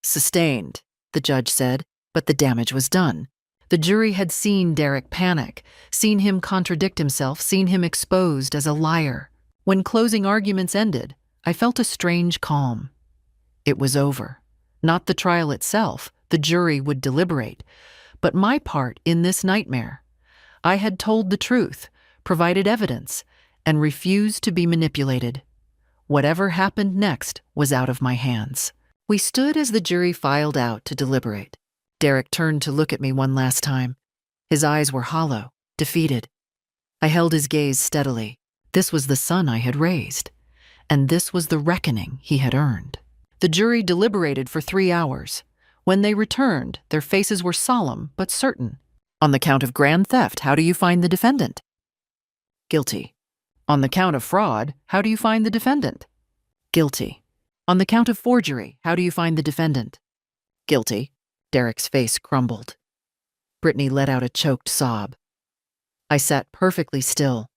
A: Sustained, the judge said, but the damage was done. The jury had seen Derek panic, seen him contradict himself, seen him exposed as a liar. When closing arguments ended, I felt a strange calm. It was over. Not the trial itself, the jury would deliberate, but my part in this nightmare. I had told the truth, provided evidence, and refused to be manipulated. Whatever happened next was out of my hands. We stood as the jury filed out to deliberate. Derek turned to look at me one last time. His eyes were hollow, defeated. I held his gaze steadily. This was the son I had raised, and this was the reckoning he had earned. The jury deliberated for 3 hours. When they returned, their faces were solemn but certain. On the count of grand theft, how do you find the defendant? Guilty. On the count of fraud, how do you find the defendant? Guilty. On the count of forgery, how do you find the defendant? Guilty. Derek's face crumbled. Brittany let out a choked sob. I sat perfectly still,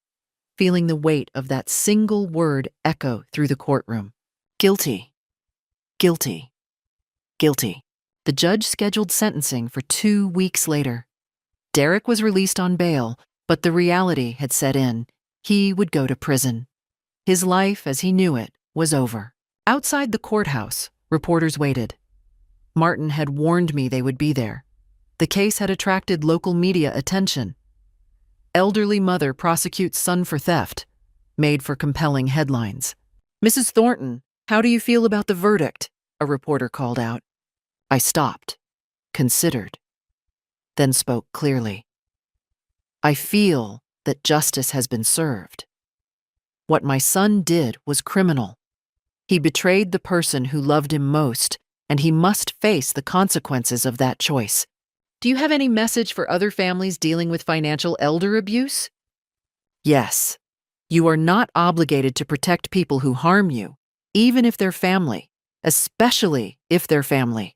A: feeling the weight of that single word echo through the courtroom. Guilty. Guilty. Guilty. The judge scheduled sentencing for 2 weeks later. Derek was released on bail, but the reality had set in. He would go to prison. His life, as he knew it, was over. Outside the courthouse, reporters waited. Martin had warned me they would be there. The case had attracted local media attention. Elderly mother prosecutes son for theft, made for compelling headlines. Mrs. Thornton, how do you feel about the verdict? A reporter called out. I stopped, considered, then spoke clearly. I feel that justice has been served. What my son did was criminal. He betrayed the person who loved him most, and he must face the consequences of that choice. Do you have any message for other families dealing with financial elder abuse? Yes. You are not obligated to protect people who harm you, even if they're family, especially if they're family.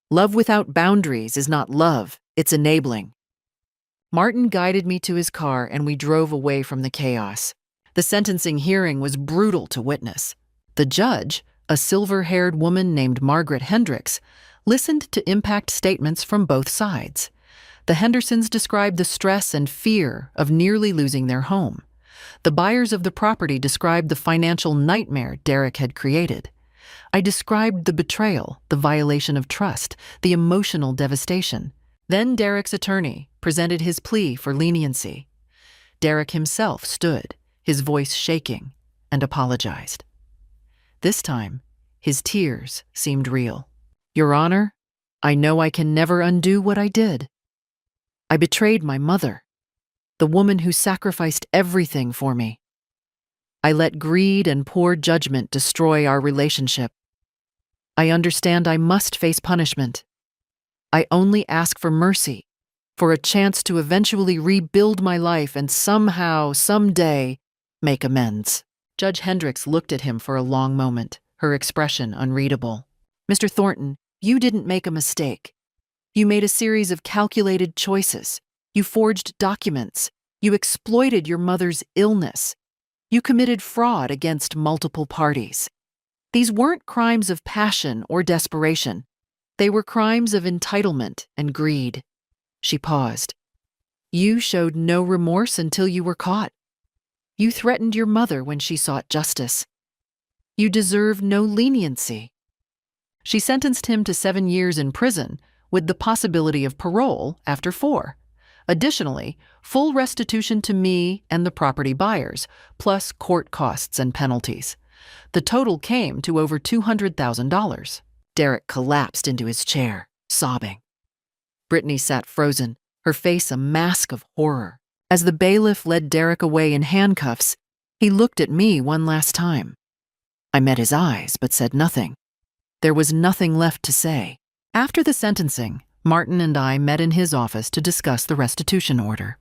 A: Love without boundaries is not love, it's enabling. Martin guided me to his car and we drove away from the chaos. The sentencing hearing was brutal to witness. The judge, a silver-haired woman named Margaret Hendricks, listened to impact statements from both sides. The Hendersons described the stress and fear of nearly losing their home. The buyers of the property described the financial nightmare Derek had created. I described the betrayal, the violation of trust, the emotional devastation. Then Derek's attorney presented his plea for leniency. Derek himself stood, his voice shaking, and apologized. This time, his tears seemed real. Your Honor, I know I can never undo what I did. I betrayed my mother, the woman who sacrificed everything for me. I let greed and poor judgment destroy our relationship. I understand I must face punishment. I only ask for mercy, for a chance to eventually rebuild my life and somehow, someday, make amends. Judge Hendricks looked at him for a long moment, her expression unreadable. Mr. Thornton, you didn't make a mistake. You made a series of calculated choices. You forged documents. You exploited your mother's illness. You committed fraud against multiple parties. These weren't crimes of passion or desperation. They were crimes of entitlement and greed. She paused. You showed no remorse until you were caught. You threatened your mother when she sought justice. You deserve no leniency. She sentenced him to 7 years in prison, with the possibility of parole after 4. Additionally, full restitution to me and the property buyers, plus court costs and penalties. The total came to over $200,000. Derek collapsed into his chair, sobbing. Brittany sat frozen, her face a mask of horror. As the bailiff led Derek away in handcuffs, he looked at me one last time. I met his eyes but said nothing. There was nothing left to say. After the sentencing, Martin and I met in his office to discuss the restitution order.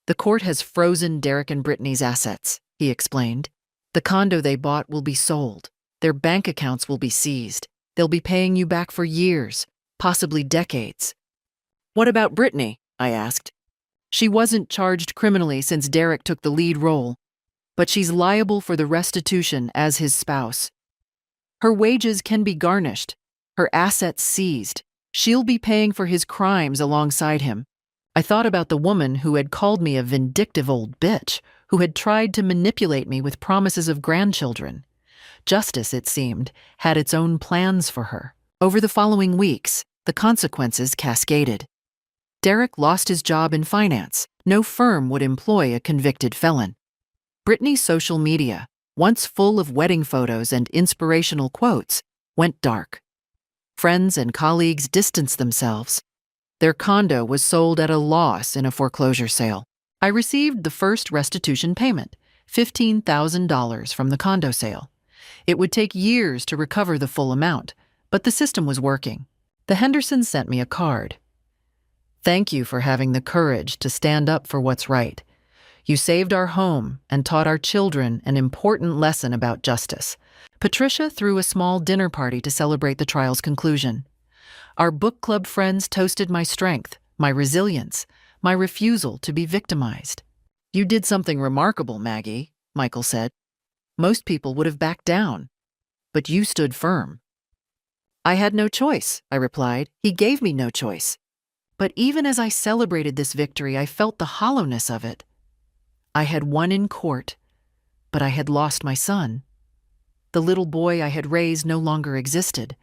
A: The court has frozen Derek and Brittany's assets, he explained. The condo they bought will be sold. Their bank accounts will be seized. They'll be paying you back for years, possibly decades. What about Brittany? I asked. She wasn't charged criminally since Derek took the lead role, but she's liable for the restitution as his spouse. Her wages can be garnished, her assets seized. She'll be paying for his crimes alongside him. I thought about the woman who had called me a vindictive old bitch, who had tried to manipulate me with promises of grandchildren. Justice, it seemed, had its own plans for her. Over the following weeks, the consequences cascaded. Derek lost his job in finance. No firm would employ a convicted felon. Brittany's social media, once full of wedding photos and inspirational quotes, went dark. Friends and colleagues distanced themselves. Their condo was sold at a loss in a foreclosure sale. I received the first restitution payment, $15,000 from the condo sale. It would take years to recover the full amount, but the system was working. The Hendersons sent me a card. Thank you for having the courage to stand up for what's right. You saved our home and taught our children an important lesson about justice. Patricia threw a small dinner party to celebrate the trial's conclusion. Our book club friends toasted my strength, my resilience, my refusal to be victimized. You did something remarkable, Maggie, Michael said. Most people would have backed down, but you stood firm. I had no choice, I replied. He gave me no choice. But even as I celebrated this victory, I felt the hollowness of it. I had won in court, but I had lost my son. The little boy I had raised no longer existed,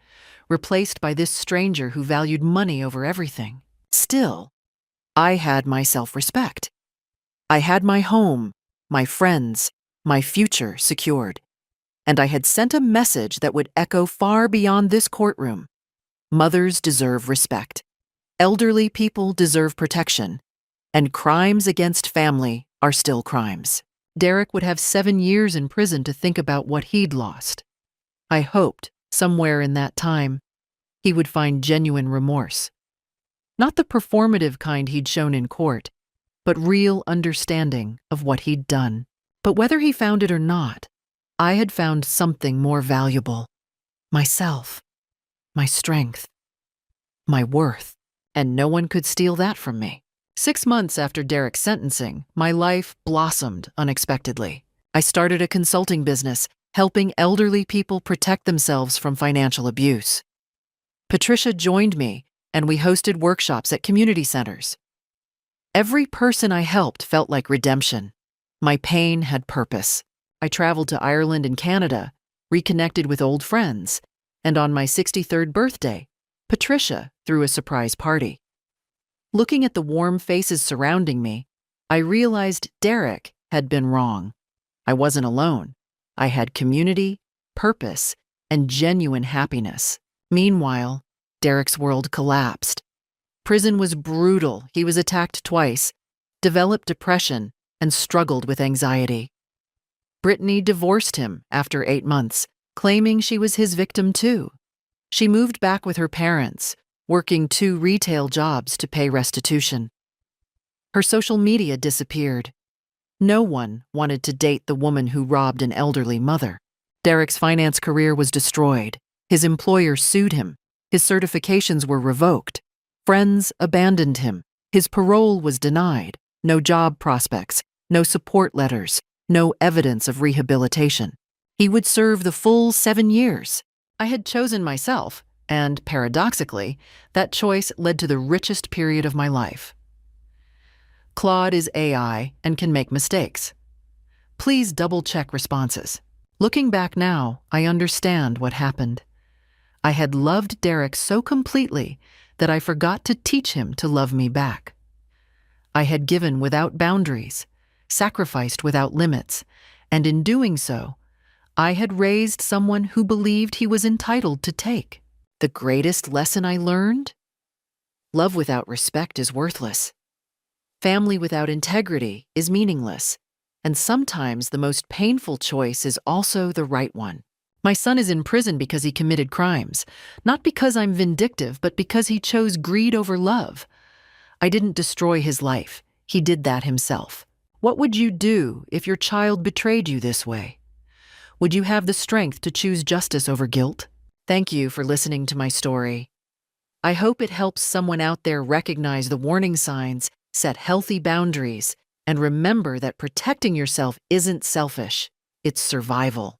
A: replaced by this stranger who valued money over everything. Still, I had my self-respect. I had my home, my friends, my future secured. And I had sent a message that would echo far beyond this courtroom. Mothers deserve respect. Elderly people deserve protection. And crimes against family are still crimes. Derek would have 7 years in prison to think about what he'd lost. I hoped, somewhere in that time, he would find genuine remorse. Not the performative kind he'd shown in court, but real understanding of what he'd done. But whether he found it or not, I had found something more valuable. Myself, my strength, my worth, and no one could steal that from me. 6 months after Derek's sentencing, my life blossomed unexpectedly. I started a consulting business, helping elderly people protect themselves from financial abuse. Patricia joined me, and we hosted workshops at community centers. Every person I helped felt like redemption. My pain had purpose. I traveled to Ireland and Canada, reconnected with old friends, and on my 63rd birthday, Patricia threw a surprise party. Looking at the warm faces surrounding me, I realized Derek had been wrong. I wasn't alone. I had community, purpose, and genuine happiness. Meanwhile, Derek's world collapsed. Prison was brutal. He was attacked twice, developed depression, and struggled with anxiety. Brittany divorced him after 8 months, claiming she was his victim too. She moved back with her parents, working 2 retail jobs to pay restitution. Her social media disappeared. No one wanted to date the woman who robbed an elderly mother. Derek's finance career was destroyed. His employer sued him. His certifications were revoked. Friends abandoned him. His parole was denied. No job prospects, no support letters, no evidence of rehabilitation. He would serve the full 7 years. I had chosen myself, and paradoxically, that choice led to the richest period of my life. Claude is AI and can make mistakes. Please double-check responses. Looking back now, I understand what happened. I had loved Derek so completely that I forgot to teach him to love me back. I had given without boundaries, sacrificed without limits, and in doing so, I had raised someone who believed he was entitled to take. The greatest lesson I learned? Love without respect is worthless. Family without integrity is meaningless, and sometimes the most painful choice is also the right one. My son is in prison because he committed crimes, not because I'm vindictive, but because he chose greed over love. I didn't destroy his life. He did that himself. What would you do if your child betrayed you this way? Would you have the strength to choose justice over guilt? Thank you for listening to my story. I hope it helps someone out there recognize the warning signs, set healthy boundaries, and remember that protecting yourself isn't selfish, it's survival.